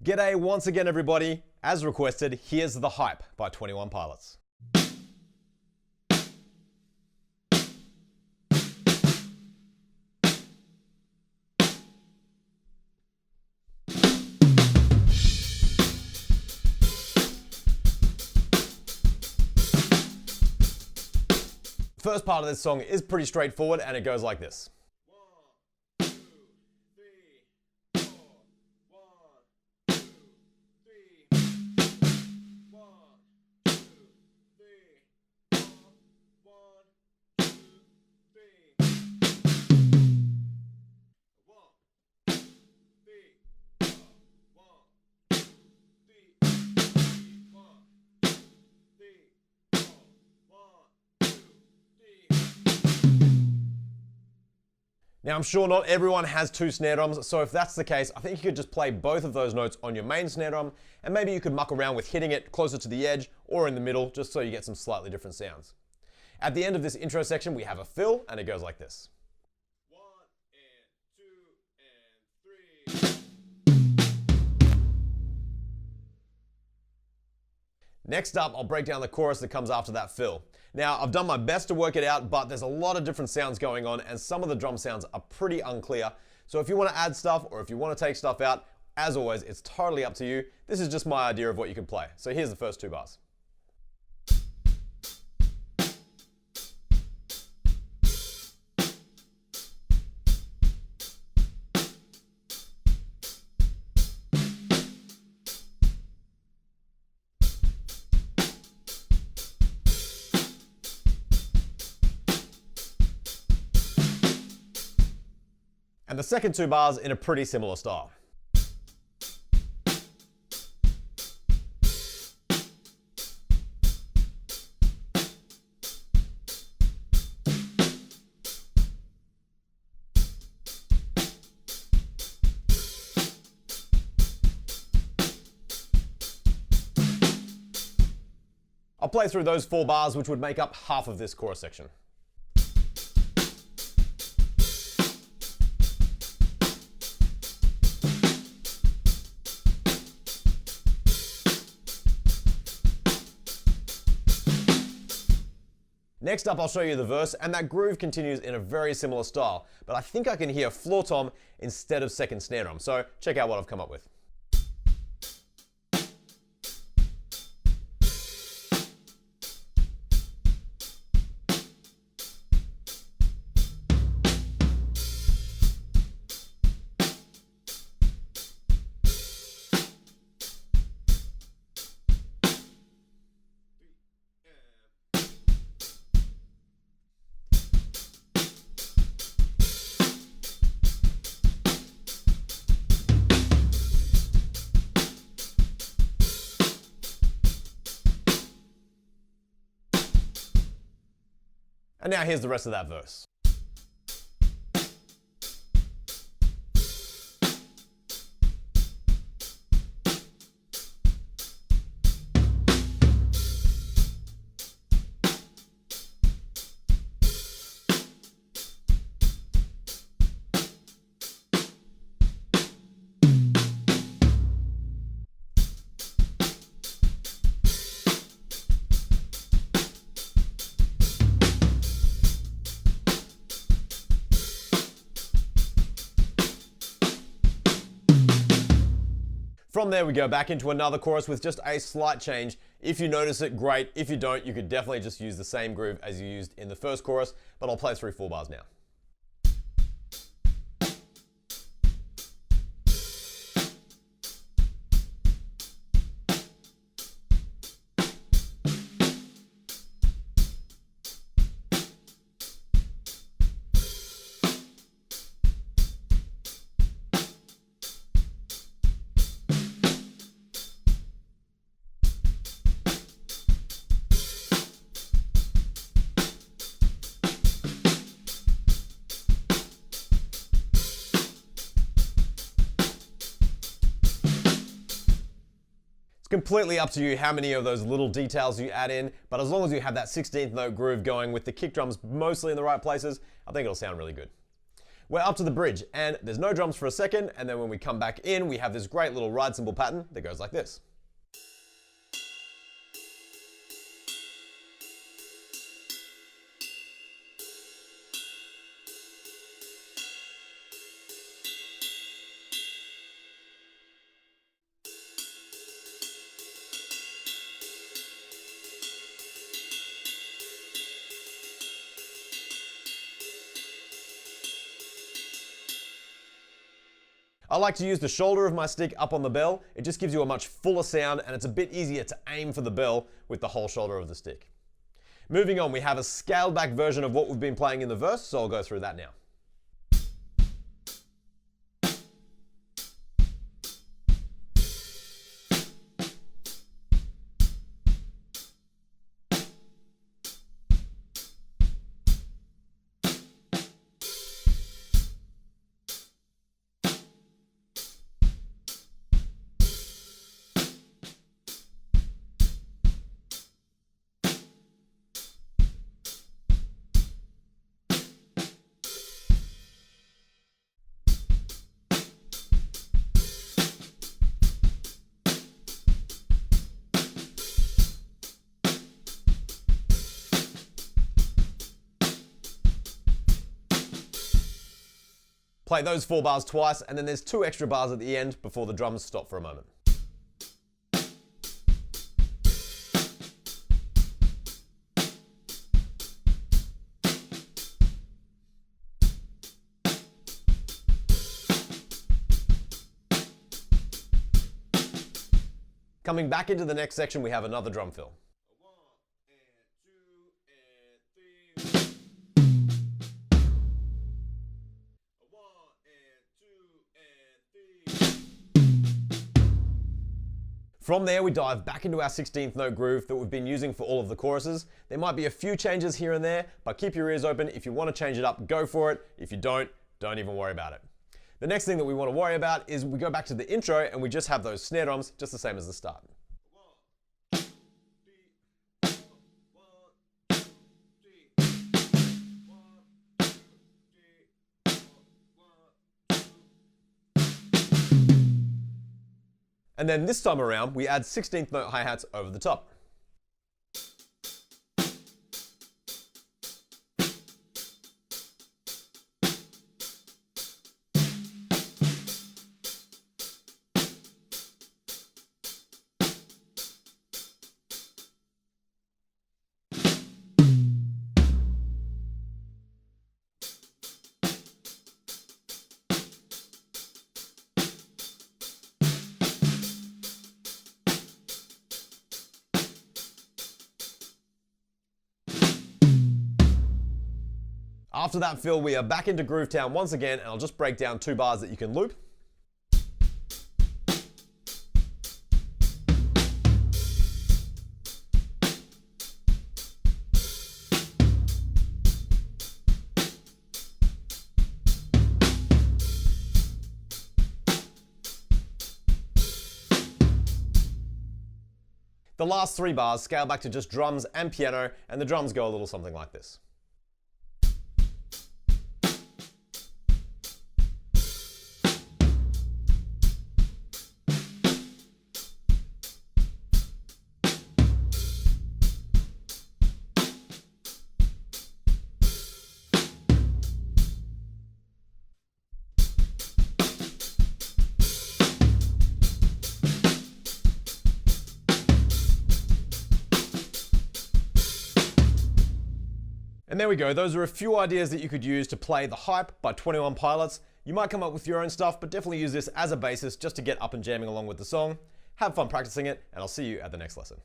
G'day once again, everybody. As requested, here's The Hype by 21 Pilots. First part of this song is pretty straightforward and it goes like this. Now, I'm sure not everyone has two snare drums, so if that's the case, I think you could just play both of those notes on your main snare drum, and maybe you could muck around with hitting it closer to the edge or in the middle, just so you get some slightly different sounds. At the end of this intro section, we have a fill, and it goes like this. 1 and 2 and 3. Next up, I'll break down the chorus that comes after that fill. Now, I've done my best to work it out, but there's a lot of different sounds going on, and some of the drum sounds are pretty unclear. So if you want to add stuff, or if you want to take stuff out, as always, it's totally up to you. This is just my idea of what you can play. So here's the first two bars. And the second two bars in a pretty similar style. I'll play through those 4 bars, which would make up half of this chorus section. Next up, I'll show you the verse, and that groove continues in a very similar style, but I think I can hear floor tom instead of second snare drum, so check out what I've come up with. And now here's the rest of that verse. From there, we go back into another chorus with just a slight change. If you notice it, great. If you don't, you could definitely just use the same groove as you used in the first chorus, but I'll play through 4 bars now. It's completely up to you how many of those little details you add in, but as long as you have that 16th note groove going with the kick drums mostly in the right places, I think it'll sound really good. We're up to the bridge, and there's no drums for a second, and then when we come back in, we have this great little ride cymbal pattern that goes like this. I like to use the shoulder of my stick up on the bell. It just gives you a much fuller sound, and it's a bit easier to aim for the bell with the whole shoulder of the stick. Moving on, we have a scaled back version of what we've been playing in the verse, so I'll go through that now. Play those 4 bars twice, and then there's 2 extra bars at the end before the drums stop for a moment. Coming back into the next section, we have another drum fill. From there, we dive back into our 16th note groove that we've been using for all of the choruses. There might be a few changes here and there, but keep your ears open. If you want to change it up, go for it. If you don't even worry about it. The next thing that we want to worry about is we go back to the intro and we just have those snare drums just the same as the start. And then this time around, we add 16th note hi-hats over the top. After that fill, we are back into Groove Town once again, and I'll just break down 2 bars that you can loop. The last 3 bars scale back to just drums and piano, and the drums go a little something like this. And there we go, those are a few ideas that you could use to play The Hype by 21 Pilots. You might come up with your own stuff, but definitely use this as a basis just to get up and jamming along with the song. Have fun practicing it, and I'll see you at the next lesson.